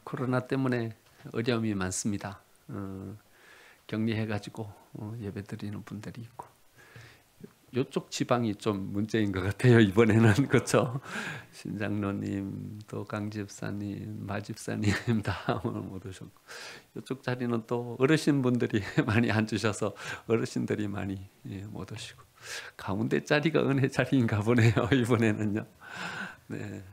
코로나 때문에 어려움이 많습니다. 격리해가지고 예배 드리는 분들이 있고, 이쪽 지방이 좀 문제인 것 같아요. 이번에는 그렇죠. 신장로님, 또 강집사님, 마집사님 다 오늘 못 오셨고, 이쪽 자리는 또 어르신분들이 많이 앉으셔서 어르신들이 많이 못 오시고, 가운데 자리가 은혜 자리인가 보네요. 이번에는요. 네,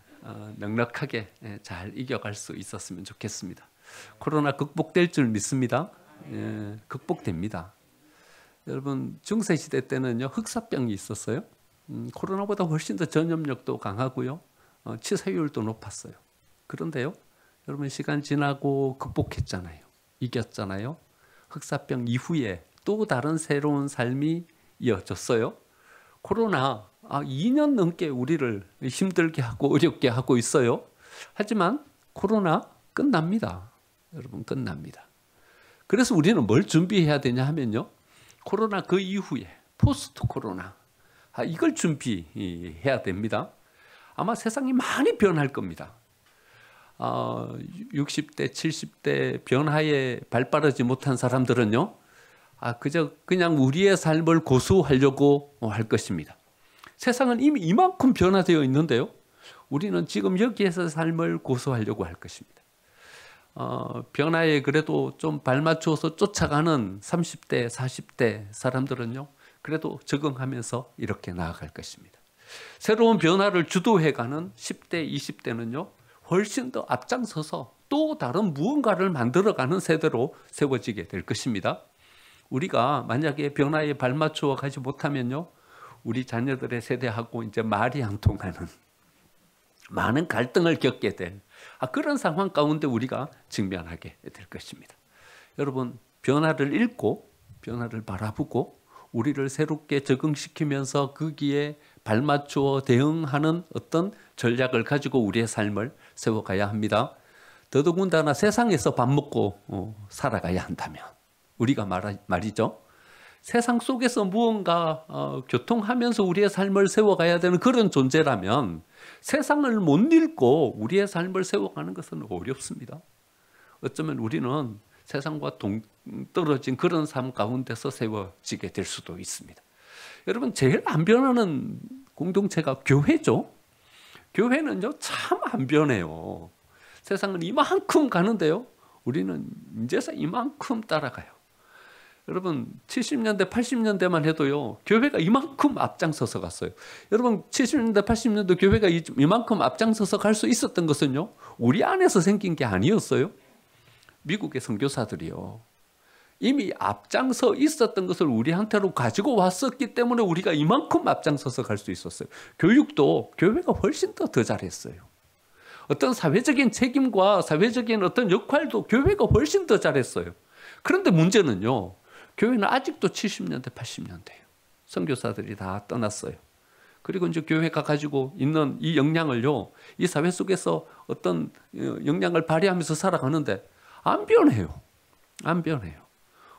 넉넉하게 잘 이겨갈 수 있었으면 좋겠습니다. 코로나 극복될 줄 믿습니다. 극복됩니다. 여러분, 중세시대 때는요, 흑사병이 있었어요. 코로나보다 훨씬 더 전염력도 강하고요, 치사율도 높았어요. 그런데요, 여러분, 시간 지나고 극복했잖아요. 이겼잖아요. 흑사병 이후에 또 다른 새로운 삶이 이어졌어요. 코로나 2년 넘게 우리를 힘들게 하고 어렵게 하고 있어요. 하지만 코로나 끝납니다. 여러분, 끝납니다. 그래서 우리는 뭘 준비해야 되냐 하면요, 코로나 그 이후에 포스트 코로나, 이걸 준비해야 됩니다. 아마 세상이 많이 변할 겁니다. 60대, 70대 변화에 발빠르지 못한 사람들은요, 그냥 우리의 삶을 고수하려고 할 것입니다. 세상은 이미 이만큼 변화되어 있는데요, 우리는 지금 여기에서 삶을 고수하려고 할 것입니다. 변화에 그래도 좀 발맞추어서 쫓아가는 30대, 40대 사람들은요, 그래도 적응하면서 이렇게 나아갈 것입니다. 새로운 변화를 주도해가는 10대, 20대는요, 훨씬 더 앞장서서 또 다른 무언가를 만들어가는 세대로 세워지게 될 것입니다. 우리가 만약에 변화에 발맞추어 가지 못하면요, 우리 자녀들의 세대하고 이제 말이 안 통하는 많은 갈등을 겪게 될 그런 상황 가운데 우리가 직면하게 될 것입니다. 여러분, 변화를 읽고 변화를 바라보고 우리를 새롭게 적응시키면서 거기에 발맞추어 대응하는 어떤 전략을 가지고 우리의 삶을 세워가야 합니다. 더더군다나 세상에서 밥 먹고 살아가야 한다면, 우리가 말이죠, 세상 속에서 무언가 교통하면서 우리의 삶을 세워가야 되는 그런 존재라면 세상을 못 읽고 우리의 삶을 세워가는 것은 어렵습니다. 어쩌면 우리는 세상과 동떨어진 그런 삶 가운데서 세워지게 될 수도 있습니다. 여러분, 제일 안 변하는 공동체가 교회죠. 교회는요, 참 안 변해요. 세상은 이만큼 가는데요, 우리는 이제서 이만큼 따라가요. 여러분, 70년대, 80년대만 해도요, 교회가 이만큼 앞장서서 갔어요. 여러분, 70년대, 80년대 교회가 이만큼 앞장서서 갈 수 있었던 것은요, 우리 안에서 생긴 게 아니었어요. 미국의 선교사들이요, 이미 앞장서 있었던 것을 우리한테로 가지고 왔었기 때문에 우리가 이만큼 앞장서서 갈 수 있었어요. 교육도 교회가 훨씬 더 잘했어요. 어떤 사회적인 책임과 사회적인 어떤 역할도 교회가 훨씬 더 잘했어요. 그런데 문제는요, 교회는 아직도 70년대, 80년대예요. 선교사들이 다 떠났어요. 그리고 이제 교회가 가지고 있는 이 역량을요, 이 사회 속에서 어떤 역량을 발휘하면서 살아가는데 안 변해요. 안 변해요.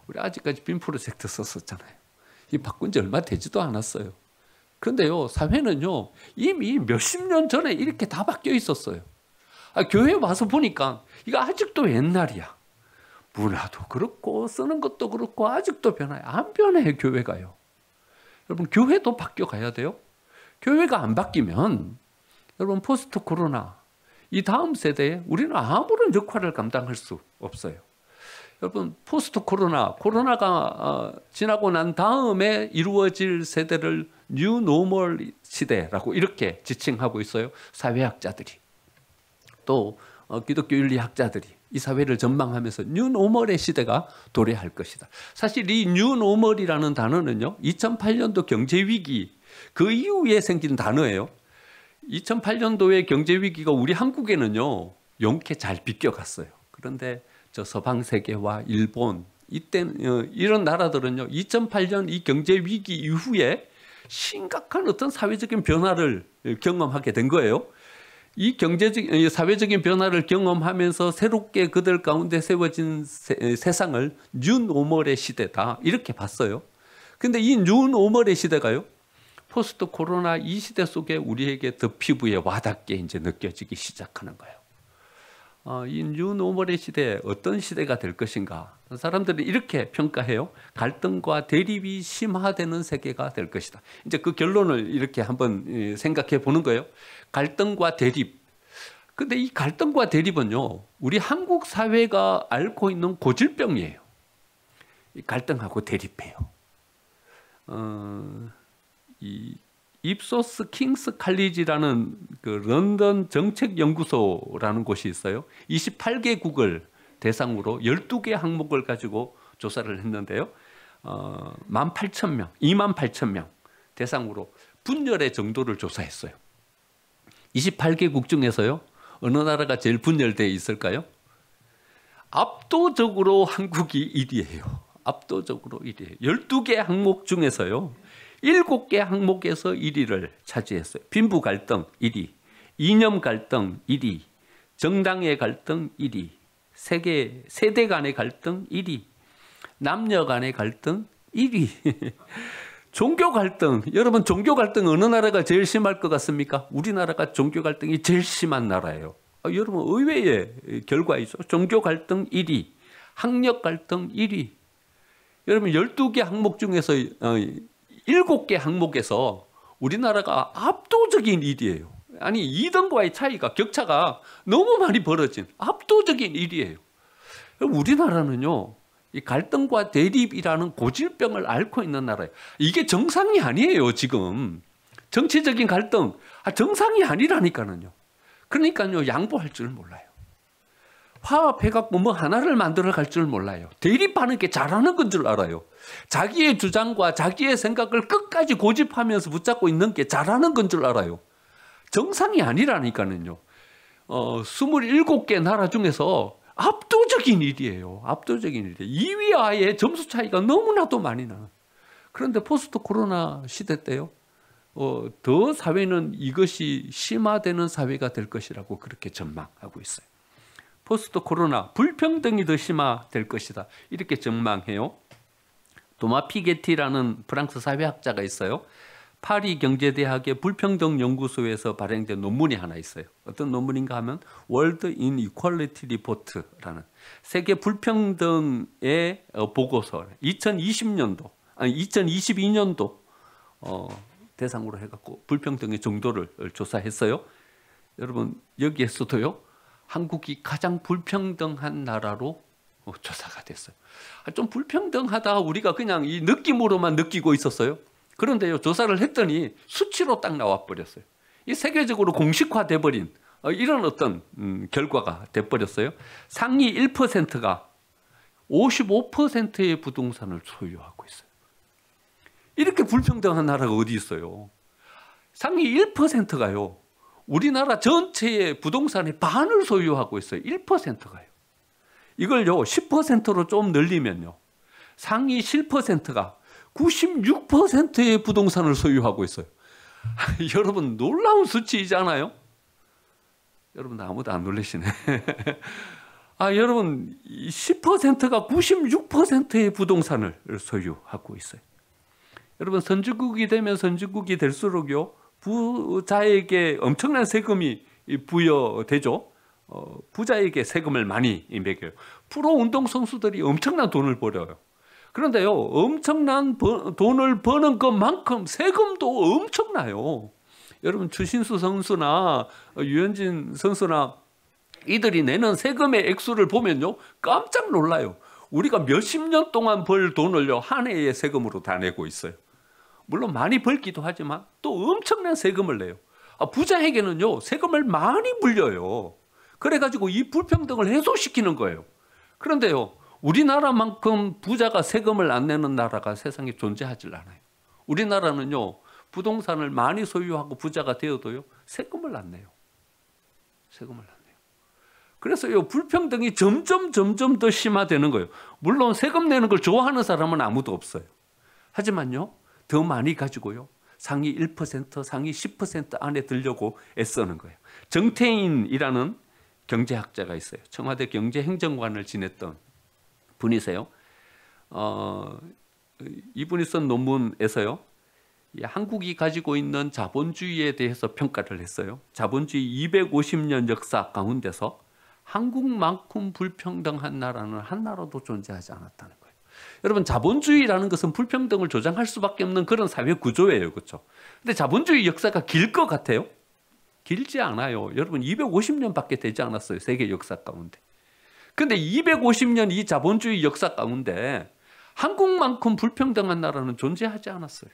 우리 아직까지 빔 프로젝트 썼었잖아요. 이 바꾼 지 얼마 되지도 않았어요. 그런데요, 사회는요, 이미 몇십 년 전에 이렇게 다 바뀌어 있었어요. 교회 와서 보니까 이거 아직도 옛날이야. 문화도 그렇고 쓰는 것도 그렇고 아직도 변화해. 안 변해요, 교회가요. 여러분, 교회도 바뀌어 가야 돼요. 교회가 안 바뀌면 여러분, 포스트 코로나 이 다음 세대에 우리는 아무런 역할을 감당할 수 없어요. 여러분, 포스트 코로나가 지나고 난 다음에 이루어질 세대를 뉴 노멀 시대라고 이렇게 지칭하고 있어요. 사회학자들이, 또 기독교 윤리학자들이 이 사회를 전망하면서 뉴노멀의 시대가 도래할 것이다. 사실 이 뉴노멀이라는 단어는요, 2008년도 경제위기 그 이후에 생긴 단어예요. 2008년도의 경제위기가 우리 한국에는요, 용케 잘 비껴갔어요. 그런데 저 서방 세계와 일본, 이때는 이런 나라들은요, 2008년 이 경제위기 이후에 심각한 어떤 사회적인 변화를 경험하게 된 거예요. 이 사회적인 변화를 경험하면서 새롭게 그들 가운데 세워진 세상을 뉴노멀의 시대다, 이렇게 봤어요. 근데 이 뉴노멀의 시대가요, 포스트 코로나 이 시대 속에 우리에게 더 피부에 와닿게 이제 느껴지기 시작하는 거예요. 이 뉴노멀의 시대 어떤 시대가 될 것인가? 사람들이 이렇게 평가해요. 갈등과 대립이 심화되는 세계가 될 것이다. 이제 그 결론을 이렇게 한번 생각해 보는 거예요. 갈등과 대립. 근데 이 갈등과 대립은요, 우리 한국 사회가 앓고 있는 고질병이에요. 이 갈등하고 대립해요. 이 입소스 킹스 칼리지라는 그 런던 정책연구소라는 곳이 있어요. 28개국을 대상으로 12개 항목을 가지고 조사를 했는데요. 18,000명, 28,000명 대상으로 분열의 정도를 조사했어요. 28개국 중에서요. 어느 나라가 제일 분열되어 있을까요? 압도적으로 한국이 1위예요. 압도적으로 1위예요. 12개 항목 중에서요. 7개 항목에서 1위를 차지했어요. 빈부 갈등 1위, 이념 갈등 1위, 정당의 갈등 1위, 세대 간의 갈등 1위, 남녀 간의 갈등 1위. 종교 갈등, 여러분 종교 갈등 어느 나라가 제일 심할 것 같습니까? 우리나라가 종교 갈등이 제일 심한 나라예요. 여러분 의외의 결과이죠. 종교 갈등 1위, 학력 갈등 1위. 여러분 12개 항목 중에서 7개 항목에서 우리나라가 압도적인 1위예요. 아니 2등과의 차이가, 격차가 너무 많이 벌어진 압도적인 1위예요. 우리나라는요, 이 갈등과 대립이라는 고질병을 앓고 있는 나라예요. 이게 정상이 아니에요. 지금 정치적인 갈등 정상이 아니라니까요. 그러니까요, 양보할 줄 몰라요. 화합해갖고 뭐 하나를 만들어 갈 줄 몰라요. 대립하는 게 잘하는 건 줄 알아요. 자기의 주장과 자기의 생각을 끝까지 고집하면서 붙잡고 있는 게 잘하는 건 줄 알아요. 정상이 아니라니까요. 27개 나라 중에서 압도적인 일이에요. 압도적인 일이에요. 2위와의 점수 차이가 너무나도 많이 나요. 그런데 포스트 코로나 시대 때요, 더 사회는 이것이 심화되는 사회가 될 것이라고 그렇게 전망하고 있어요. 포스트 코로나 불평등이 더 심화될 것이다, 이렇게 전망해요. 도마 피게티라는 프랑스 사회학자가 있어요. 파리 경제대학의 불평등 연구소에서 발행된 논문이 하나 있어요. 어떤 논문인가 하면 World Inequality Report라는 세계 불평등의 보고서, 2020년도 아니 2022년도 대상으로 해갖고 불평등의 정도를 조사했어요. 여러분 여기에서도요, 한국이 가장 불평등한 나라로 조사가 됐어요. 좀 불평등하다 우리가 그냥 이 느낌으로만 느끼고 있었어요. 그런데요, 조사를 했더니 수치로 딱 나와 버렸어요. 이 세계적으로 공식화돼 버린 이런 어떤 결과가 돼 버렸어요. 상위 1%가 55%의 부동산을 소유하고 있어요. 이렇게 불평등한 나라가 어디 있어요? 상위 1%가요. 우리나라 전체의 부동산의 반을 소유하고 있어요. 1%가요. 이걸요 10%로 좀 늘리면요, 상위 7%가 96%의 부동산을 소유하고 있어요. 여러분 놀라운 수치이잖아요. 여러분 아무도 안 놀라시네. 여러분 10%가 96%의 부동산을 소유하고 있어요. 여러분 선진국이 되면 선진국이 될수록요, 부자에게 엄청난 세금이 부여되죠. 부자에게 세금을 많이 매겨요. 프로 운동 선수들이 엄청난 돈을 벌어요. 그런데요, 엄청난 돈을 버는 것만큼 세금도 엄청나요. 여러분 추신수 선수나 유현진 선수나 이들이 내는 세금의 액수를 보면요, 깜짝 놀라요. 우리가 몇십 년 동안 벌 돈을요, 한 해의 세금으로 다 내고 있어요. 물론 많이 벌기도 하지만 또 엄청난 세금을 내요. 부자에게는요, 세금을 많이 물려요. 그래가지고 이 불평등을 해소시키는 거예요. 그런데요, 우리나라만큼 부자가 세금을 안 내는 나라가 세상에 존재하질 않아요. 우리나라는요, 부동산을 많이 소유하고 부자가 되어도요, 세금을 안 내요. 세금을 안 내요. 그래서요, 불평등이 점점 더 심화되는 거예요. 물론 세금 내는 걸 좋아하는 사람은 아무도 없어요. 하지만요, 더 많이 가지고요, 상위 1%, 상위 10% 안에 들려고 애쓰는 거예요. 정태인이라는 경제학자가 있어요. 청와대 경제행정관을 지냈던 분이세요. 이분이 쓴 논문에서요, 한국이 가지고 있는 자본주의에 대해서 평가를 했어요. 자본주의 250년 역사 가운데서 한국만큼 불평등한 나라는 한 나라도 존재하지 않았다는 거예요. 여러분, 자본주의라는 것은 불평등을 조장할 수밖에 없는 그런 사회 구조예요. 그렇죠? 근데 자본주의 역사가 길 것 같아요? 길지 않아요. 여러분, 250년밖에 되지 않았어요. 세계 역사 가운데. 근데 250년 이 자본주의 역사 가운데 한국만큼 불평등한 나라는 존재하지 않았어요.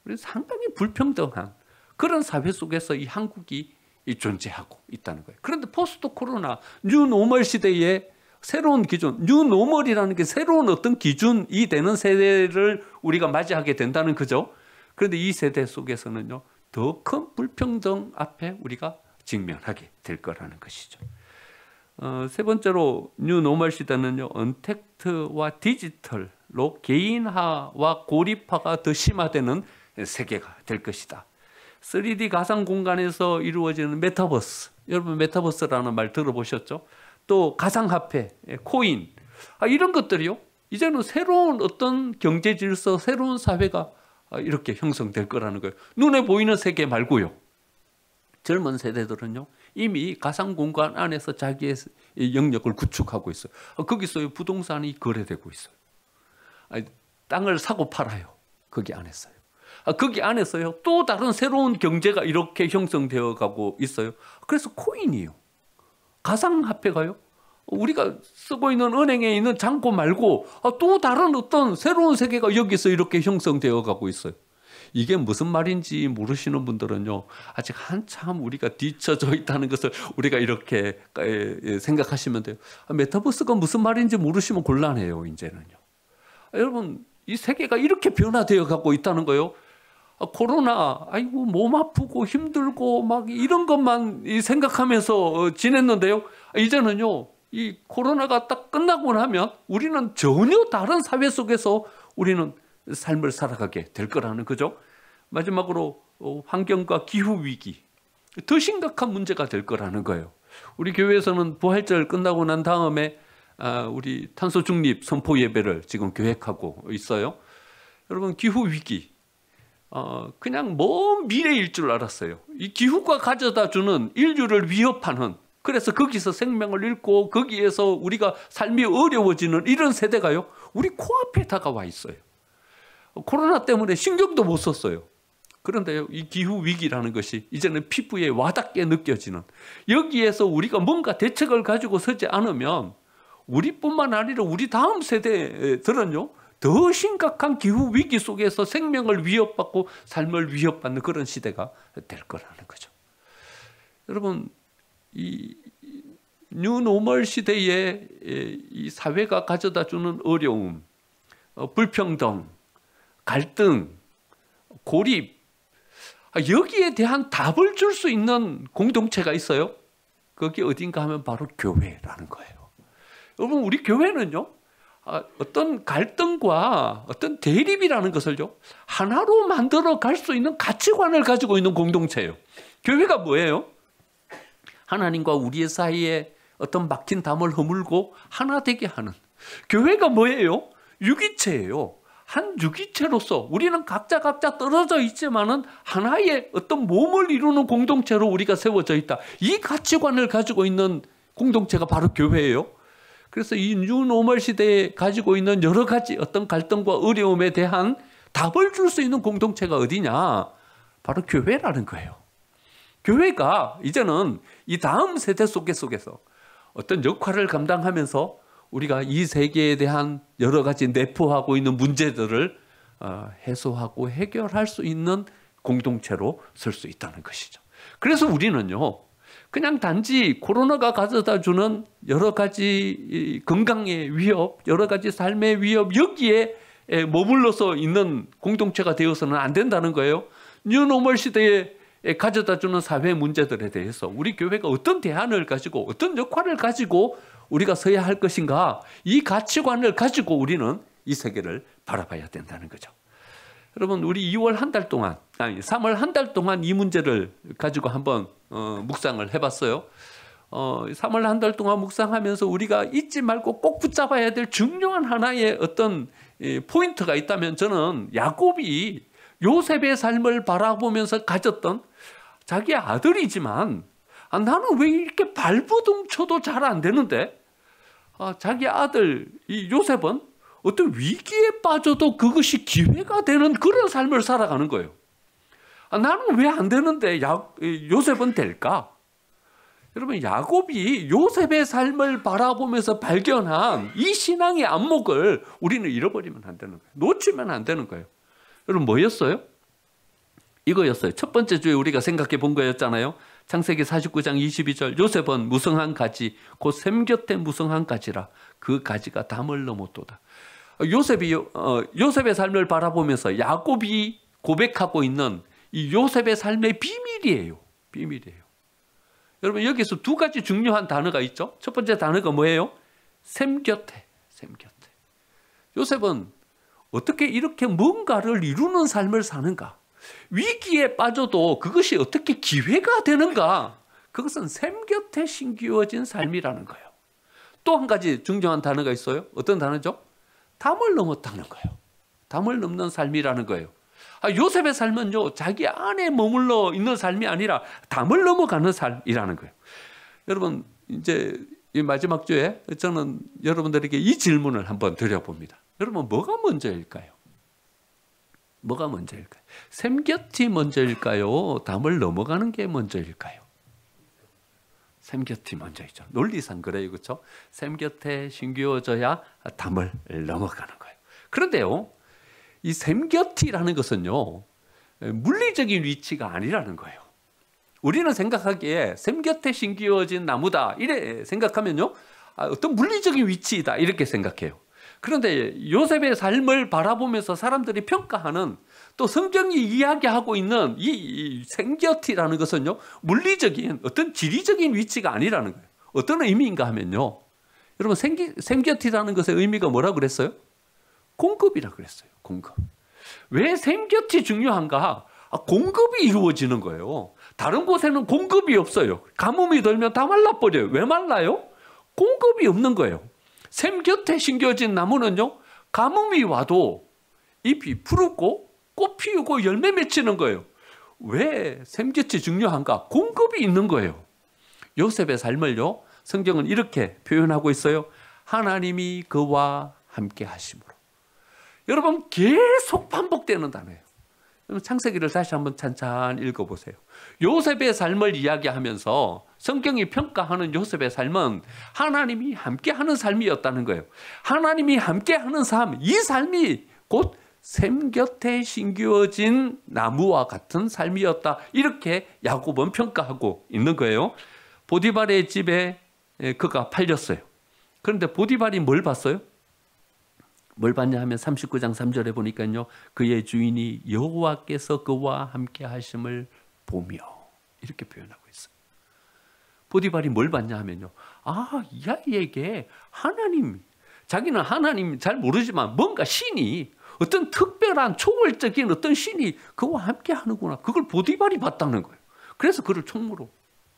그래서 상당히 불평등한 그런 사회 속에서 이 한국이 존재하고 있다는 거예요. 그런데 포스트 코로나 뉴노멀 시대에 새로운 기준, 뉴노멀이라는 게 새로운 어떤 기준이 되는 세대를 우리가 맞이하게 된다는 거죠. 그런데 이 세대 속에서는요, 더 큰 불평등 앞에 우리가 직면하게 될 거라는 것이죠. 세 번째로 뉴노멀 시대는요, 언택트와 디지털로 개인화와 고립화가 더 심화되는 세계가 될 것이다. 3D 가상 공간에서 이루어지는 메타버스, 여러분 메타버스라는 말 들어보셨죠? 또 가상화폐, 코인, 이런 것들이요, 이제는 새로운 어떤 경제 질서, 새로운 사회가 이렇게 형성될 거라는 거예요. 눈에 보이는 세계 말고요. 젊은 세대들은요, 이미 가상 공간 안에서 자기의 영역을 구축하고 있어요. 거기서 부동산이 거래되고 있어요. 땅을 사고 팔아요. 거기 안에서요. 거기 안에서요, 또 다른 새로운 경제가 이렇게 형성되어 가고 있어요. 그래서 코인이요, 가상화폐가요, 우리가 쓰고 있는 은행에 있는 잔고 말고 또 다른 어떤 새로운 세계가 여기서 이렇게 형성되어 가고 있어요. 이게 무슨 말인지 모르시는 분들은요, 아직 한참 우리가 뒤처져 있다는 것을 우리가 이렇게 생각하시면 돼요. 메타버스가 무슨 말인지 모르시면 곤란해요, 이제는요. 여러분, 이 세계가 이렇게 변화되어 가고 있다는 거예요. 코로나, 아이고 몸 아프고 힘들고 막 이런 것만 생각하면서 지냈는데요, 이제는요, 이 코로나가 딱 끝나고 나면 우리는 전혀 다른 사회 속에서 우리는 삶을 살아가게 될 거라는 거죠. 마지막으로 환경과 기후 위기, 더 심각한 문제가 될 거라는 거예요. 우리 교회에서는 부활절 끝나고 난 다음에 우리 탄소 중립 선포 예배를 지금 계획하고 있어요. 여러분, 기후 위기, 그냥 먼 미래일 줄 알았어요. 이 기후가 가져다 주는 인류를 위협하는, 그래서 거기서 생명을 잃고 거기에서 우리가 삶이 어려워지는 이런 세대가요, 우리 코앞에 다가와 있어요. 코로나 때문에 신경도 못 썼어요. 그런데요, 이 기후 위기라는 것이 이제는 피부에 와닿게 느껴지는, 여기에서 우리가 뭔가 대책을 가지고 서지 않으면 우리뿐만 아니라 우리 다음 세대들은요, 더 심각한 기후 위기 속에서 생명을 위협받고 삶을 위협받는 그런 시대가 될 거라는 거죠. 여러분, 이 뉴노멀 시대에 이 사회가 가져다 주는 어려움, 불평등, 갈등, 고립, 여기에 대한 답을 줄 수 있는 공동체가 있어요. 그게 어딘가 하면 바로 교회라는 거예요. 여러분, 우리 교회는요, 어떤 갈등과 어떤 대립이라는 것을요, 하나로 만들어 갈 수 있는 가치관을 가지고 있는 공동체예요. 교회가 뭐예요? 하나님과 우리의 사이에 어떤 막힌 담을 허물고 하나 되게 하는, 교회가 뭐예요? 유기체예요. 한 유기체로서 우리는 각자 떨어져 있지만은 하나의 어떤 몸을 이루는 공동체로 우리가 세워져 있다. 이 가치관을 가지고 있는 공동체가 바로 교회예요. 그래서 이 뉴노멀 시대에 가지고 있는 여러 가지 어떤 갈등과 어려움에 대한 답을 줄 수 있는 공동체가 어디냐? 바로 교회라는 거예요. 교회가 이제는 이 다음 세대 속에서 어떤 역할을 감당하면서 우리가 이 세계에 대한 여러 가지 내포하고 있는 문제들을 해소하고 해결할 수 있는 공동체로 설 수 있다는 것이죠. 그래서 우리는요, 그냥 단지 코로나가 가져다 주는 여러 가지 건강의 위협, 여러 가지 삶의 위협, 여기에 머물러서 있는 공동체가 되어서는 안 된다는 거예요. 뉴노멀 시대에 가져다 주는 사회 문제들에 대해서 우리 교회가 어떤 대안을 가지고 어떤 역할을 가지고 우리가 서야 할 것인가, 이 가치관을 가지고 우리는 이 세계를 바라봐야 된다는 거죠. 여러분, 우리 2월 한 달 동안, 3월 한 달 동안 이 문제를 가지고 한번 묵상을 해봤어요. 3월 한 달 동안 묵상하면서 우리가 잊지 말고 꼭 붙잡아야 될 중요한 하나의 어떤 포인트가 있다면, 저는 야곱이 요셉의 삶을 바라보면서 가졌던, 자기 아들이지만 나는 왜 이렇게 발버둥 쳐도 잘 안 되는데? 자기 아들 이 요셉은 어떤 위기에 빠져도 그것이 기회가 되는 그런 삶을 살아가는 거예요. 나는 왜 안 되는데 요셉은 될까? 여러분, 야곱이 요셉의 삶을 바라보면서 발견한 이 신앙의 안목을 우리는 잃어버리면 안 되는 거예요. 놓치면 안 되는 거예요. 여러분, 뭐였어요? 이거였어요. 첫 번째 주에 우리가 생각해 본 거였잖아요. 창세기 49장 22절, 요셉은 무성한 가지 곧 샘 곁에 무성한 가지라 그 가지가 담을 넘었도다. 요셉의 삶을 바라보면서 야곱이 고백하고 있는 이 요셉의 삶의 비밀이에요. 비밀이에요. 여러분, 여기서 두 가지 중요한 단어가 있죠. 첫 번째 단어가 뭐예요? 샘 곁에. 샘 곁에. 요셉은 어떻게 이렇게 뭔가를 이루는 삶을 사는가? 위기에 빠져도 그것이 어떻게 기회가 되는가? 그것은 샘 곁에 심기어진 삶이라는 거예요. 또 한 가지 중요한 단어가 있어요. 어떤 단어죠? 담을 넘었다는 거예요. 담을 넘는 삶이라는 거예요. 요셉의 삶은요, 자기 안에 머물러 있는 삶이 아니라 담을 넘어가는 삶이라는 거예요. 여러분, 이제 이 마지막 주에 저는 여러분들에게 이 질문을 한번 드려봅니다. 여러분, 뭐가 먼저일까요? 뭐가 먼저일까요? 샘 곁이 먼저일까요? 담을 넘어가는 게 먼저일까요? 샘 곁이 먼저이죠. 논리상 그래요, 그렇죠? 샘 곁에 심기어져야 담을 넘어가는 거예요. 그런데요, 이 샘 곁이라는 것은요, 물리적인 위치가 아니라는 거예요. 우리는 생각하기에 샘 곁에 심기어진 나무다 이래 생각하면요, 어떤 물리적인 위치이다 이렇게 생각해요. 그런데 요셉의 삶을 바라보면서 사람들이 평가하는, 또 성경이 이야기하고 있는 이 샘 곁이라는 것은요, 물리적인 어떤 지리적인 위치가 아니라는 거예요. 어떤 의미인가 하면요, 여러분, 샘 곁이라는 것의 의미가 뭐라고 그랬어요? 공급이라고 그랬어요. 공급. 왜 샘 곁이 중요한가? 공급이 이루어지는 거예요. 다른 곳에는 공급이 없어요. 가뭄이 들면 다 말라버려요. 왜 말라요? 공급이 없는 거예요. 샘 곁에 심겨진 나무는요, 가뭄이 와도 잎이 푸르고 꽃 피우고 열매 맺히는 거예요. 왜 샘 곁이 중요한가? 공급이 있는 거예요. 요셉의 삶을요, 성경은 이렇게 표현하고 있어요. 하나님이 그와 함께 하심으로. 여러분, 계속 반복되는 단어예요. 창세기를 다시 한번 찬찬히 읽어보세요. 요셉의 삶을 이야기하면서 성경이 평가하는 요셉의 삶은 하나님이 함께하는 삶이었다는 거예요. 하나님이 함께하는 삶, 이 삶이 곧 샘 곁에 심기어진 나무와 같은 삶이었다. 이렇게 야곱은 평가하고 있는 거예요. 보디발의 집에 그가 팔렸어요. 그런데 보디발이 뭘 봤어요? 뭘 봤냐 하면 39장 3절에 보니까요, 그의 주인이 여호와께서 그와 함께 하심을 보며 이렇게 표현하고 있어요. 보디발이 뭘 봤냐 하면요, 이 아이에게 자기는 하나님 잘 모르지만 뭔가 신이, 어떤 특별한 초월적인 어떤 신이 그와 함께 하는구나, 그걸 보디발이 봤다는 거예요. 그래서 그를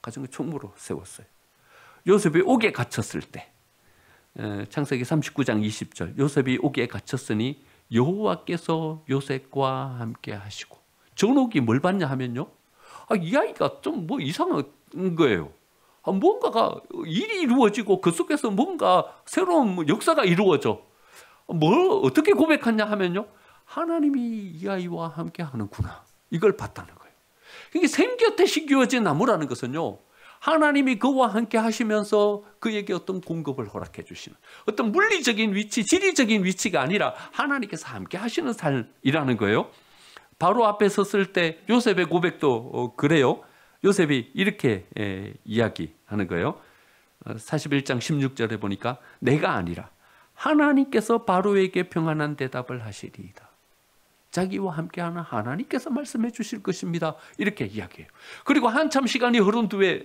가정의 총무로 세웠어요. 요셉이 옥에 갇혔을 때, 창세기 39장 20절, 요셉이 옥에 갇혔으니 여호와께서 요셉과 함께 하시고. 전옥이 뭘 봤냐 하면요, 이 아이가 좀 이상한 거예요. 뭔가가 일이 이루어지고 그 속에서 뭔가 새로운 역사가 이루어져. 뭘 어떻게 고백하냐 하면요, 하나님이 이 아이와 함께 하는구나, 이걸 봤다는 거예요. 그러니까 샘 곁에 심겨진 나무라는 것은요, 하나님이 그와 함께 하시면서 그에게 어떤 공급을 허락해 주시는, 어떤 물리적인 위치, 지리적인 위치가 아니라 하나님께서 함께 하시는 삶이라는 거예요. 바로 앞에 섰을 때 요셉의 고백도 그래요. 요셉이 이렇게 이야기하는 거예요. 41장 16절에 보니까 내가 아니라 하나님께서 바로에게 평안한 대답을 하시리이다. 자기와 함께하는 하나님께서 말씀해 주실 것입니다. 이렇게 이야기해요. 그리고 한참 시간이 흐른 뒤에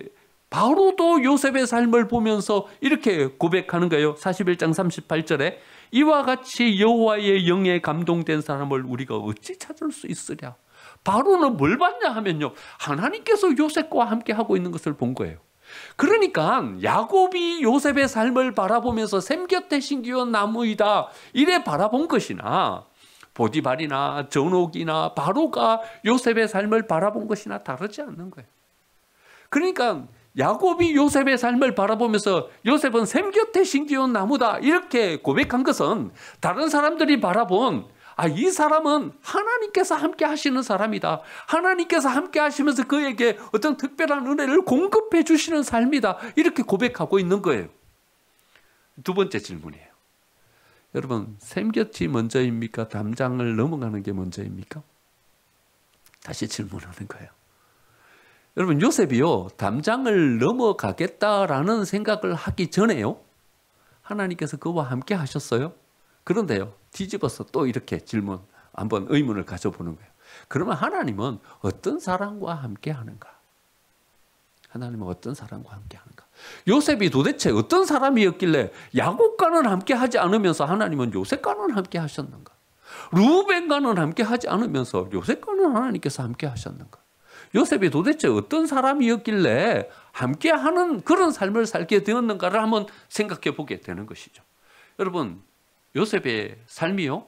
바로도 요셉의 삶을 보면서 이렇게 고백하는 거예요. 41장 38절에 이와 같이 여호와의 영에 감동된 사람을 우리가 어찌 찾을 수 있으랴. 바로는 뭘 봤냐 하면요, 하나님께서 요셉과 함께 하고 있는 것을 본 거예요. 그러니까 야곱이 요셉의 삶을 바라보면서 샘 곁에 심기어진 나무이다 이래 바라본 것이나, 보디발이나 전옥이나 바로가 요셉의 삶을 바라본 것이나 다르지 않는 거예요. 그러니까 야곱이 요셉의 삶을 바라보면서 요셉은 샘 곁에 심기운 나무다 이렇게 고백한 것은 다른 사람들이 바라본 이 사람은 하나님께서 함께 하시는 사람이다. 하나님께서 함께 하시면서 그에게 어떤 특별한 은혜를 공급해 주시는 삶이다. 이렇게 고백하고 있는 거예요. 두 번째 질문이에요. 여러분, 샘 곁이 먼저입니까? 담장을 넘어가는 게 먼저입니까? 다시 질문하는 거예요. 여러분, 요셉이요, 담장을 넘어가겠다라는 생각을 하기 전에요, 하나님께서 그와 함께 하셨어요. 그런데요, 뒤집어서 또 이렇게 한번 의문을 가져보는 거예요. 그러면 하나님은 어떤 사람과 함께 하는가? 하나님은 어떤 사람과 함께 하는가? 요셉이 도대체 어떤 사람이었길래 야곱과는 함께 하지 않으면서 하나님은 요셉과는 함께 하셨는가? 루벤과는 함께 하지 않으면서 요셉과는 하나님께서 함께 하셨는가? 요셉이 도대체 어떤 사람이었길래 함께하는 그런 삶을 살게 되었는가를 한번 생각해 보게 되는 것이죠. 여러분, 요셉의 삶이요,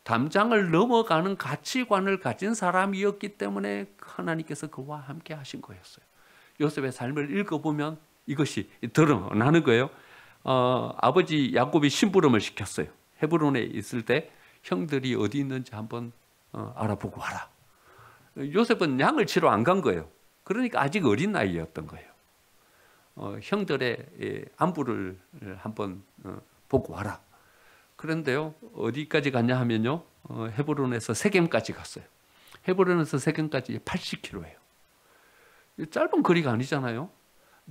담장을 넘어가는 가치관을 가진 사람이었기 때문에 하나님께서 그와 함께 하신 거였어요. 요셉의 삶을 읽어보면 이것이 드러나는 거예요. 아버지 야곱이 심부름을 시켰어요. 헤브론에 있을 때 형들이 어디 있는지 한번 알아보고 와라. 요셉은 양을 치러 안 간 거예요. 그러니까 아직 어린 나이였던 거예요. 형들의 안부를 한번 보고 와라. 그런데요, 어디까지 갔냐 하면요, 헤브론에서 세겜까지 갔어요. 헤브론에서 세겜까지 80km예요. 짧은 거리가 아니잖아요.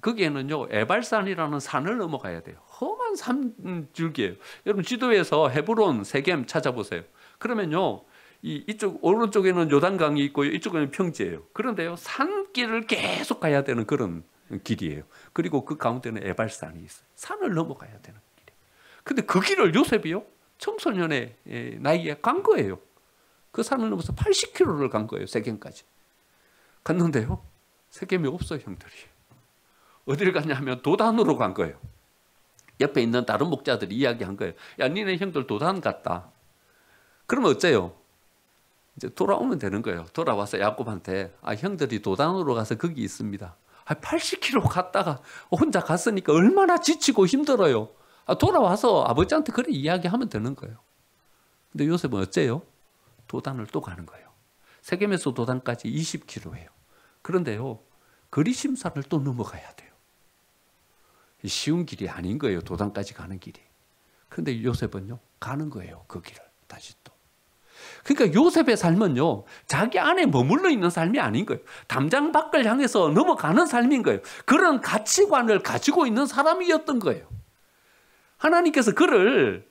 거기에는요, 에발산이라는 산을 넘어가야 돼요. 험한 산줄기예요. 여러분, 지도에서 헤브론, 세겜 찾아보세요. 그러면요, 이쪽 오른쪽에는 요단강이 있고요, 이쪽에는 평지예요. 그런데요, 산길을 계속 가야 되는 그런 길이에요. 그리고 그 가운데는 에발산이 있어요. 산을 넘어가야 되는 길이에요. 근데 그 길을 요셉이요, 청소년의 나이에 간 거예요. 그 산을 넘어서 80km를 간 거예요. 세겜까지 갔는데요, 세겜이 없어요. 형들이 어디를 갔냐 하면 도단으로 간 거예요. 옆에 있는 다른 목자들이 이야기한 거예요. 야, 니네 형들 도단 갔다. 그러면 어째요? 이제 돌아오면 되는 거예요. 돌아와서 야곱한테 형들이 도단으로 가서 거기 있습니다. 80km 갔다가 혼자 갔으니까 얼마나 지치고 힘들어요. 돌아와서 아버지한테 그래 이야기하면 되는 거예요. 근데 요셉은 어째요? 도단을 또 가는 거예요. 세겜에서 도단까지 20km예요. 그런데요, 거리심사를 또 넘어가야 돼요. 쉬운 길이 아닌 거예요. 도단까지 가는 길이. 그런데 요셉은요, 가는 거예요. 그 길을 다시 또. 그러니까 요셉의 삶은요, 자기 안에 머물러 있는 삶이 아닌 거예요. 담장 밖을 향해서 넘어가는 삶인 거예요. 그런 가치관을 가지고 있는 사람이었던 거예요. 하나님께서 그를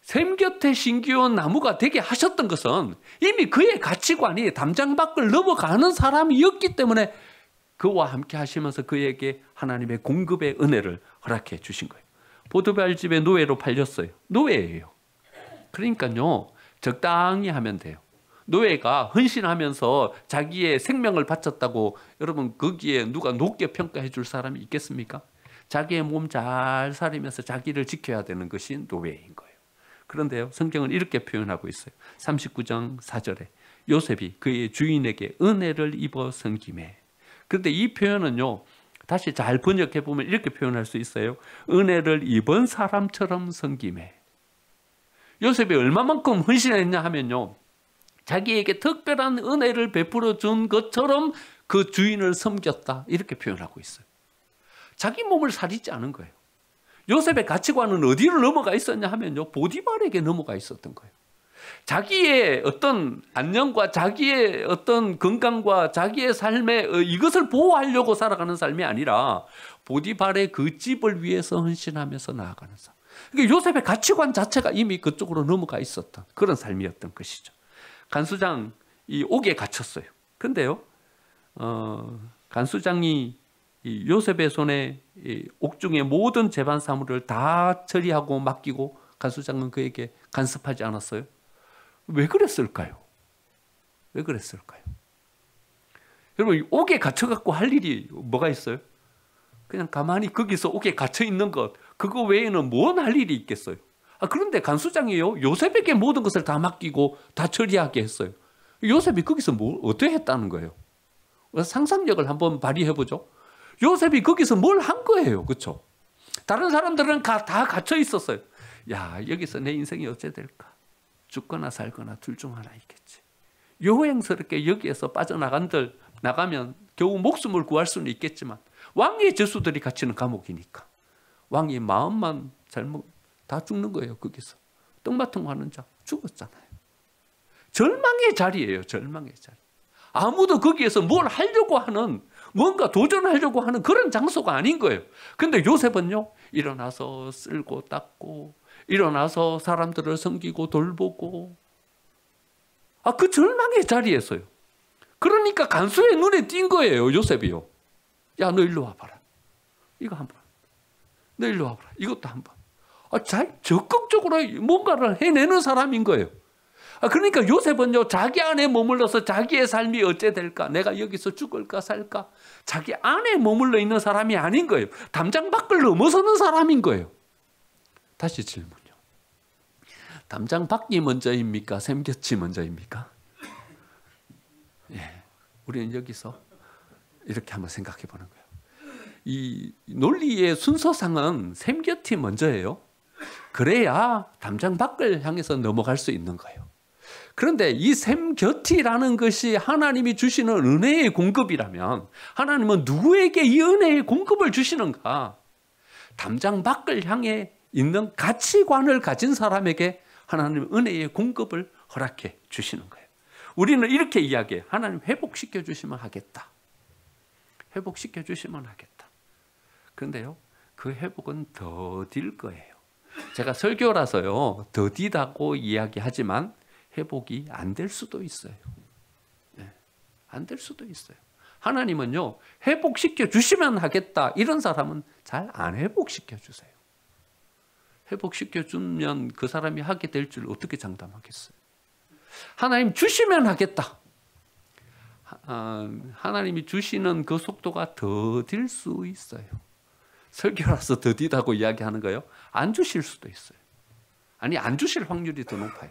샘 곁에 심기운 나무가 되게 하셨던 것은 이미 그의 가치관이 담장 밖을 넘어가는 사람이었기 때문에 그와 함께 하시면서 그에게 하나님의 공급의 은혜를 허락해 주신 거예요. 보디발 집에 노예로 팔렸어요. 노예예요. 그러니까요, 적당히 하면 돼요. 노예가 헌신하면서 자기의 생명을 바쳤다고 여러분 거기에 누가 높게 평가해 줄 사람이 있겠습니까? 자기의 몸 잘 살리면서 자기를 지켜야 되는 것이 노예인 거예요. 그런데요, 성경은 이렇게 표현하고 있어요. 39장 4절에 요셉이 그의 주인에게 은혜를 입어 섬기매. 그런데 이 표현은요, 다시 잘 번역해 보면 이렇게 표현할 수 있어요. 은혜를 입은 사람처럼 섬기매. 요셉이 얼마만큼 헌신했냐 하면요, 자기에게 특별한 은혜를 베풀어 준 것처럼 그 주인을 섬겼다, 이렇게 표현하고 있어요. 자기 몸을 사리지 않은 거예요. 요셉의 가치관은 어디를 넘어가 있었냐 하면요, 보디발에게 넘어가 있었던 거예요. 자기의 어떤 안녕과 자기의 어떤 건강과 자기의 삶에 이것을 보호하려고 살아가는 삶이 아니라 보디발의 그 집을 위해서 헌신하면서 나아가는 삶. 그러니까 요셉의 가치관 자체가 이미 그쪽으로 넘어가 있었던 그런 삶이었던 것이죠. 간수장 이 옥에 갇혔어요. 그런데요, 간수장이 이 요셉의 손에 이 옥중의 모든 재반 사물을 다 처리하고 맡기고 간수장은 그에게 간섭하지 않았어요. 왜 그랬을까요? 왜 그랬을까요? 여러분, 옥에 갇혀갖고 할 일이 뭐가 있어요? 그냥 가만히 거기서 옥에 갇혀 있는 것, 그거 외에는 뭔 할 일이 있겠어요? 그런데 간수장이요, 요셉에게 모든 것을 다 맡기고 다 처리하게 했어요. 요셉이 거기서 뭘 어떻게 했다는 거예요? 상상력을 한번 발휘해보죠. 요셉이 거기서 뭘 한 거예요. 그렇죠? 다른 사람들은 다 갇혀 있었어요. 야, 여기서 내 인생이 어째 될까? 죽거나 살거나 둘 중 하나 있겠지. 요행스럽게 여기에서 나가면 겨우 목숨을 구할 수는 있겠지만 왕의 저수들이 갇히는 감옥이니까 왕이 마음만 잘못 다 죽는 거예요. 거기서 똥마통 하는 자 죽었잖아요. 절망의 자리예요. 절망의 자리. 아무도 거기에서 뭘 하려고 하는, 뭔가 도전하려고 하는 그런 장소가 아닌 거예요. 근데 요셉은요, 일어나서 쓸고 닦고, 일어나서 사람들을 섬기고 돌보고, 그 절망의 자리에서요. 그러니까 간수의 눈에 띈 거예요, 요셉이요. 야, 너 일로 와봐라. 이거 한 번. 너 일로 와봐라. 이것도 한 번. 잘 적극적으로 뭔가를 해내는 사람인 거예요. 그러니까 요셉은요, 자기 안에 머물러서 자기의 삶이 어째 될까? 내가 여기서 죽을까 살까? 자기 안에 머물러 있는 사람이 아닌 거예요. 담장 밖을 넘어서는 사람인 거예요. 다시 질문요. 담장 밖이 먼저입니까? 샘곁이 먼저입니까? 예, 우리는 여기서 이렇게 한번 생각해 보는 거예요. 이 논리의 순서상은 샘곁이 먼저예요. 그래야 담장 밖을 향해서 넘어갈 수 있는 거예요. 그런데 이 샘곁이라는 것이 하나님이 주시는 은혜의 공급이라면 하나님은 누구에게 이 은혜의 공급을 주시는가? 담장 밖을 향해 있는 가치관을 가진 사람에게 하나님은 은혜의 공급을 허락해 주시는 거예요. 우리는 이렇게 이야기해요. 하나님 회복시켜 주시면 하겠다. 회복시켜 주시면 하겠다. 그런데요, 그 회복은 더딜 거예요. 제가 설교라서요, 더디다고 이야기하지만 회복이 안 될 수도 있어요. 네, 안 될 수도 있어요. 하나님은요, 회복시켜 주시면 하겠다. 이런 사람은 잘 안 회복시켜 주세요. 회복시켜 주면 그 사람이 하게 될 줄 어떻게 장담하겠어요? 하나님 주시면 하겠다. 하나님이 주시는 그 속도가 더딜 수 있어요. 설교라서 더디다고 이야기하는 거예요. 안 주실 수도 있어요. 아니, 안 주실 확률이 더 높아요.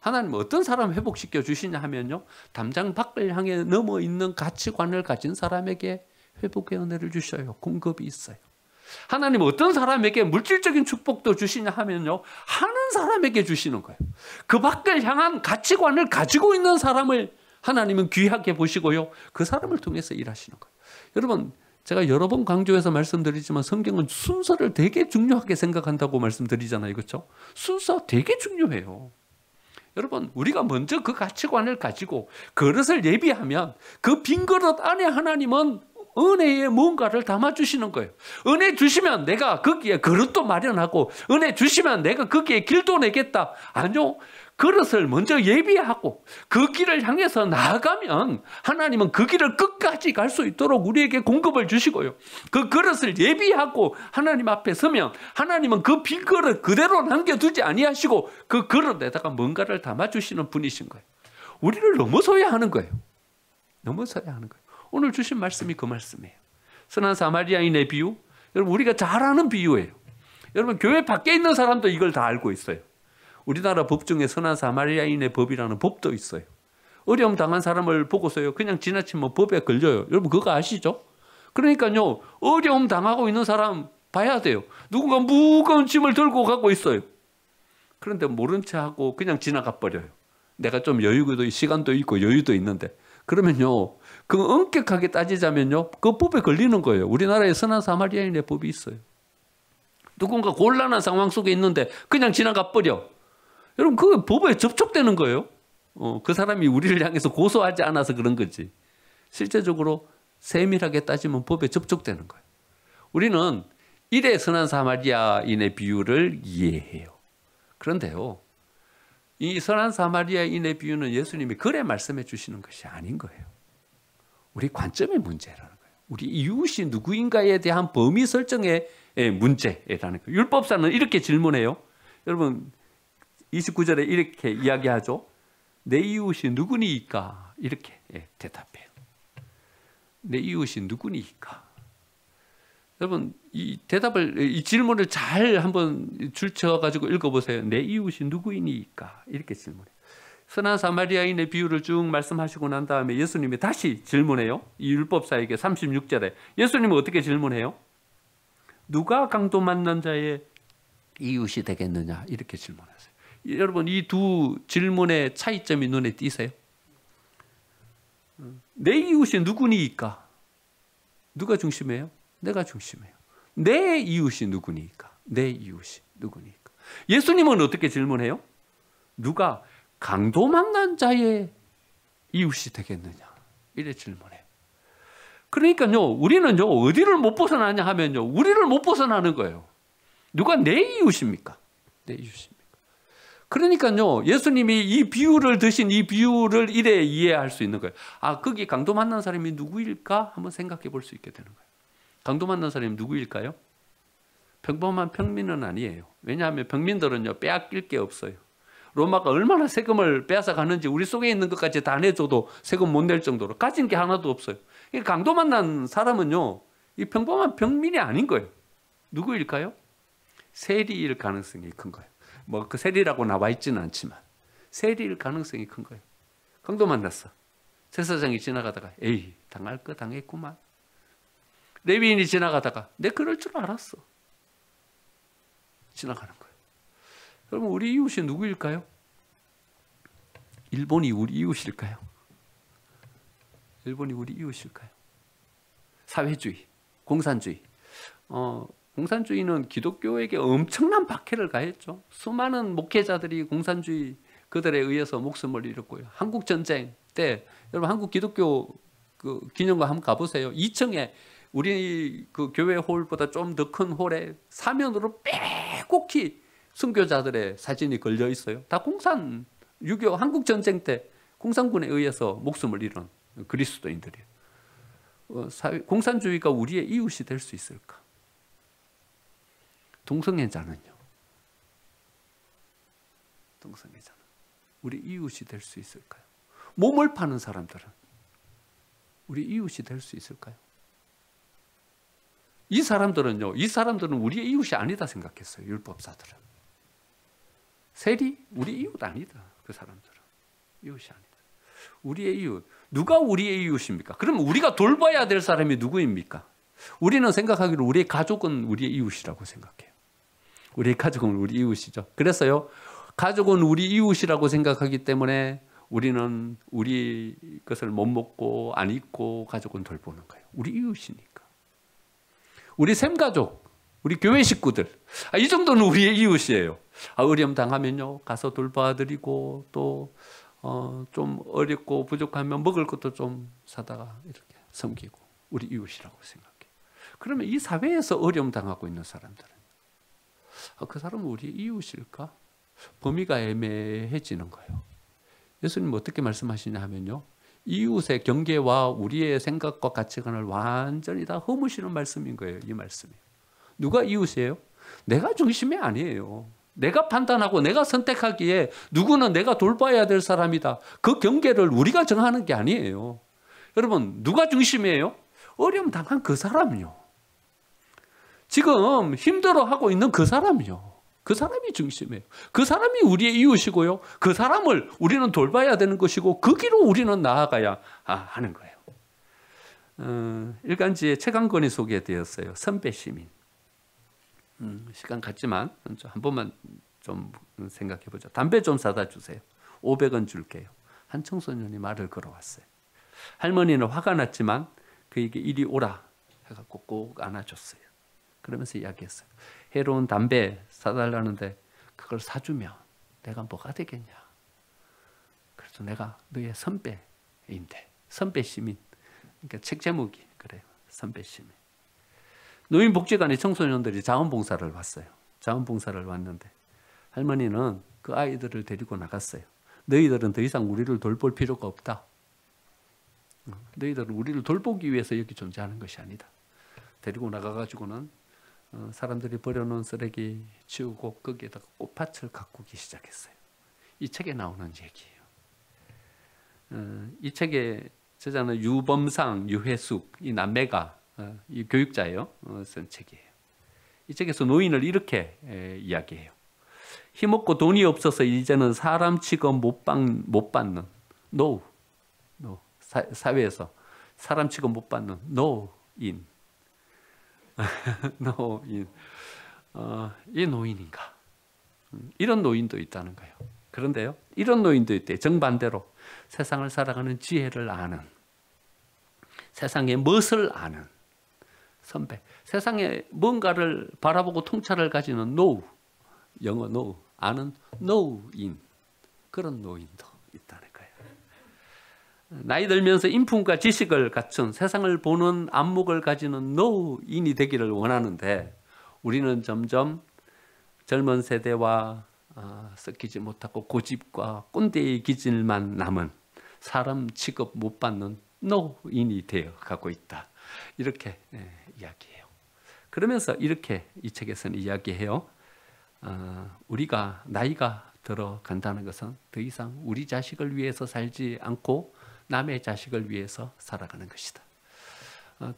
하나님은 어떤 사람 회복시켜 주시냐 하면요, 담장 밖을 향해 넘어 있는 가치관을 가진 사람에게 회복의 은혜를 주셔요. 공급이 있어요. 하나님은 어떤 사람에게 물질적인 축복도 주시냐 하면요, 하는 사람에게 주시는 거예요. 그 밖을 향한 가치관을 가지고 있는 사람을 하나님은 귀하게 보시고요, 그 사람을 통해서 일하시는 거예요. 여러분, 제가 여러 번 강조해서 말씀드리지만 성경은 순서를 되게 중요하게 생각한다고 말씀드리잖아요. 그렇죠? 순서 되게 중요해요. 여러분, 우리가 먼저 그 가치관을 가지고 그릇을 예비하면 그 빈 그릇 안에 하나님은 은혜의 뭔가를 담아주시는 거예요. 은혜 주시면 내가 거기에 그릇도 마련하고, 은혜 주시면 내가 거기에 길도 내겠다. 아니요. 그릇을 먼저 예비하고 그 길을 향해서 나아가면 하나님은 그 길을 끝까지 갈 수 있도록 우리에게 공급을 주시고요. 그 그릇을 예비하고 하나님 앞에 서면 하나님은 그 빈 그릇 그대로 남겨두지 아니하시고 그 그릇에다가 뭔가를 담아주시는 분이신 거예요. 우리를 넘어서야 하는 거예요. 넘어서야 하는 거예요. 오늘 주신 말씀이 그 말씀이에요. 선한 사마리아인의 비유, 여러분 우리가 잘 아는 비유예요. 여러분 교회 밖에 있는 사람도 이걸 다 알고 있어요. 우리나라 법 중에 선한 사마리아인의 법이라는 법도 있어요. 어려움 당한 사람을 보고서요, 그냥 지나치면 법에 걸려요. 여러분 그거 아시죠? 그러니까요, 어려움 당하고 있는 사람 봐야 돼요. 누군가 무거운 짐을 들고 가고 있어요. 그런데 모른 채 하고 그냥 지나가 버려요. 내가 좀 여유도 시간도 있고 여유도 있는데, 그러면요, 그 엄격하게 따지자면요, 그 법에 걸리는 거예요. 우리나라에 선한 사마리아인의 법이 있어요. 누군가 곤란한 상황 속에 있는데 그냥 지나가 버려. 여러분 그 법에 접촉되는 거예요. 그 사람이 우리를 향해서 고소하지 않아서 그런 거지. 실제적으로 세밀하게 따지면 법에 접촉되는 거예요. 우리는 일의 선한 사마리아인의 비유를 이해해요. 그런데요, 이 선한 사마리아인의 비유는 예수님이 그래 말씀해 주시는 것이 아닌 거예요. 우리 관점의 문제라는 거예요. 우리 이웃이 누구인가에 대한 범위 설정의 문제라는 거예요. 율법사는 이렇게 질문해요. 여러분 29절에 이렇게 이야기하죠. 내 이웃이 누구니까? 이렇게 대답해요. 내 이웃이 누구니까? 여러분 이 질문을 잘 한번 줄쳐 가지고 읽어보세요. 내 이웃이 누구이니까? 이렇게 질문해요. 선한 사마리아인의 비유를 쭉 말씀하시고 난 다음에 예수님이 다시 질문해요. 이 율법사에게 36절에 예수님은 어떻게 질문해요? 누가 강도 맞는 자의 이웃이 되겠느냐 이렇게 질문하세요. 여러분 이 두 질문의 차이점이 눈에 띄세요? 내 이웃이 누구니까? 누가 중심이에요? 내가 중심이에요. 내 이웃이 누구니까? 내 이웃이 누구니까? 예수님은 어떻게 질문해요? 누가 강도 만난 자의 이웃이 되겠느냐? 이래 질문해요. 그러니까요, 우리는요, 어디를 못 벗어나냐 하면요, 우리를 못 벗어나는 거예요. 누가 내 이웃입니까? 내 이웃입니까? 그러니까요, 예수님이 이 비유를 드신 이 비유를 이래 이해할 수 있는 거예요. 아, 거기 강도 만난 사람이 누구일까? 한번 생각해 볼 수 있게 되는 거예요. 강도 만난 사람이 누구일까요? 평범한 평민은 아니에요. 왜냐하면 평민들은요, 빼앗길 게 없어요. 로마가 얼마나 세금을 빼앗아 가는지 우리 속에 있는 것까지 다 내줘도 세금 못 낼 정도로 가진 게 하나도 없어요. 강도 만난 사람은요, 이 평범한 평민이 아닌 거예요. 누구일까요? 세리일 가능성이 큰 거예요. 뭐 그 세리라고 나와 있지는 않지만 세리일 가능성이 큰 거예요. 강도 만났어. 제사장이 지나가다가 에이, 당할 거 당했구만. 레위인이 지나가다가 내 그럴 줄 알았어. 지나가는 거예요. 여러분 우리 이웃이 누구일까요? 일본이 우리 이웃일까요? 일본이 우리 이웃일까요? 사회주의, 공산주의. 공산주의는 기독교에게 엄청난 박해를 가했죠. 수많은 목회자들이 공산주의 그들에 의해서 목숨을 잃었고요. 한국 전쟁 때 여러분 한국 기독교 그 기념관 한번 가보세요. 2층에 우리 그 교회 홀보다 좀 더 큰 홀에 사면으로 빼곡히 순교자들의 사진이 걸려 있어요. 다 6.25 한국 전쟁 때 공산군에 의해서 목숨을 잃은 그리스도인들이에요. 공산주의가 우리의 이웃이 될 수 있을까? 동성애자는요? 동성애자는 우리 이웃이 될 수 있을까요? 몸을 파는 사람들은 우리 이웃이 될 수 있을까요? 이 사람들은 우리의 이웃이 아니다 생각했어요. 율법사들은. 세리? 우리 이웃 아니다. 그 사람들은. 이웃이 아니다. 우리의 이웃. 누가 우리의 이웃입니까? 그럼 우리가 돌봐야 될 사람이 누구입니까? 우리는 생각하기로 우리의 가족은 우리의 이웃이라고 생각해요. 우리의 가족은 우리 이웃이죠. 그래서요, 가족은 우리 이웃이라고 생각하기 때문에 우리는 우리 것을 못 먹고 안 입고 가족은 돌보는 거예요. 우리 이웃이니까. 우리 샘가족, 우리 교회 식구들, 이 정도는 우리의 이웃이에요. 어려움 당하면요, 가서 돌봐드리고 또 좀 어렵고 부족하면 먹을 것도 좀 사다가 이렇게 섬기고 우리 이웃이라고 생각해요. 그러면 이 사회에서 어려움 당하고 있는 사람들은 그 사람은 우리의 이웃일까? 범위가 애매해지는 거예요. 예수님 어떻게 말씀하시냐 하면요, 이웃의 경계와 우리의 생각과 가치관을 완전히 다 허무시는 말씀인 거예요. 이 말씀이. 누가 이웃이에요? 내가 중심이 아니에요. 내가 판단하고 내가 선택하기에 누구는 내가 돌봐야 될 사람이다. 그 경계를 우리가 정하는 게 아니에요. 여러분 누가 중심이에요? 어려움 당한 그 사람이요. 지금 힘들어하고 있는 그 사람이요. 그 사람이 중심이에요. 그 사람이 우리의 이웃이고요. 그 사람을 우리는 돌봐야 되는 것이고 그 길로 우리는 나아가야 하는 거예요. 일간지에 책 한 권이 소개되었어요. 선배 시민. 시간 갔지만 한 번만 좀 생각해 보죠. 담배 좀 사다 주세요. 500원 줄게요. 한 청소년이 말을 걸어왔어요. 할머니는 화가 났지만 그에게 이리 오라 해갖고 꼭 안아줬어요. 그러면서 이야기했어요. 해로운 담배 사달라는데 그걸 사주면 내가 뭐가 되겠냐. 그래서 내가 너의 선배인데, 선배 시민. 그러니까 책 제목이 그래요. 선배 시민. 노인복지관에 청소년들이 자원봉사를 왔어요. 자원봉사를 왔는데 할머니는 그 아이들을 데리고 나갔어요. 너희들은 더 이상 우리를 돌볼 필요가 없다. 너희들은 우리를 돌보기 위해서 여기 존재하는 것이 아니다. 데리고 나가가지고는 사람들이 버려놓은 쓰레기 치우고 거기에다가 꽃밭을 가꾸기 시작했어요. 이 책에 나오는 얘기예요. 이 책의 저자는 유범상, 유혜숙 이 남매가 이 교육자예요. 쓴 책이에요. 이 책에서 노인을 이렇게 이야기해요. 힘없고 돈이 없어서 이제는 사람 취급 못 받는 노, 사회에서 사람 취급 못 받는 노인, 노인, 이 노인인가? 이런 노인도 있다는 거예요. 그런데요, 이런 노인도 있대. 정반대로 세상을 살아가는 지혜를 아는, 세상의 멋을 아는 선배, 세상에 뭔가를 바라보고 통찰을 가지는 노우, 영어 노우, 아는 노우인, 그런 노인도 있다는 거예요. 나이 들면서 인품과 지식을 갖춘 세상을 보는 안목을 가지는 노인이 되기를 원하는데, 우리는 점점 젊은 세대와 섞이지 못하고 고집과 꼰대의 기질만 남은 사람 취급 못 받는 노인이 되어 가고 있다. 이렇게 이야기해요. 그러면서 이렇게 이 책에서는 이야기해요. 우리가 나이가 들어간다는 것은 더 이상 우리 자식을 위해서 살지 않고 남의 자식을 위해서 살아가는 것이다.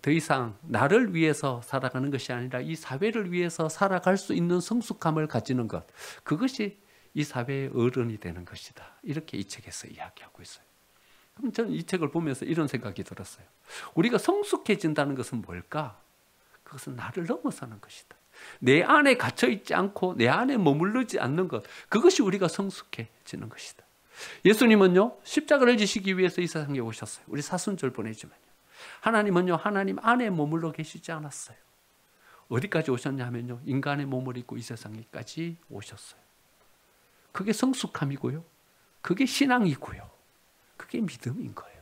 더 이상 나를 위해서 살아가는 것이 아니라 이 사회를 위해서 살아갈 수 있는 성숙함을 가지는 것, 그것이 이 사회의 어른이 되는 것이다. 이렇게 이 책에서 이야기하고 있어요. 그럼 저는 이 책을 보면서 이런 생각이 들었어요. 우리가 성숙해진다는 것은 뭘까? 그것은 나를 넘어서는 것이다. 내 안에 갇혀있지 않고 내 안에 머무르지 않는 것, 그것이 우리가 성숙해지는 것이다. 예수님은요, 십자가를 지시기 위해서 이 세상에 오셨어요. 우리 사순절 보내지만요, 하나님은요, 하나님 안에 머물러 계시지 않았어요. 어디까지 오셨냐 하면요, 인간의 몸을 입고 이 세상에까지 오셨어요. 그게 성숙함이고요, 그게 신앙이고요, 그게 믿음인 거예요.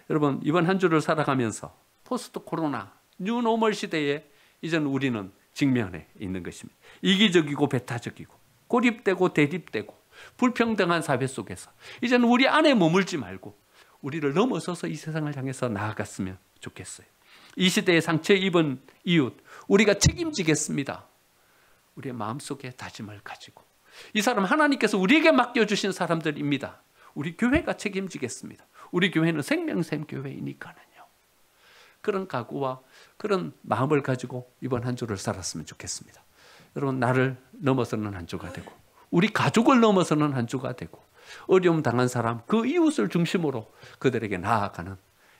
여러분, 이번 한 주를 살아가면서 포스트 코로나 뉴노멀 시대에 이제는 우리는 직면해 있는 것입니다. 이기적이고 배타적이고 고립되고 대립되고 불평등한 사회 속에서 이제는 우리 안에 머물지 말고 우리를 넘어서서 이 세상을 향해서 나아갔으면 좋겠어요. 이 시대에 상처 입은 이웃, 우리가 책임지겠습니다. 우리의 마음속에 다짐을 가지고, 이 사람 하나님께서 우리에게 맡겨주신 사람들입니다. 우리 교회가 책임지겠습니다. 우리 교회는 생명샘 교회이니까는요. 그런 각오와 그런 마음을 가지고 이번 한 주를 살았으면 좋겠습니다. 여러분, 나를 넘어서는 한 주가 되고 우리 가족을 넘어서는 한 주가 되고 어려움 당한 사람, 그 이웃을 중심으로 그들에게 나아가는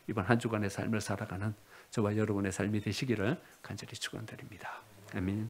이번 한 주간의 삶을 살아가는 저와 여러분의 삶이 되시기를 간절히 축원드립니다. 아멘.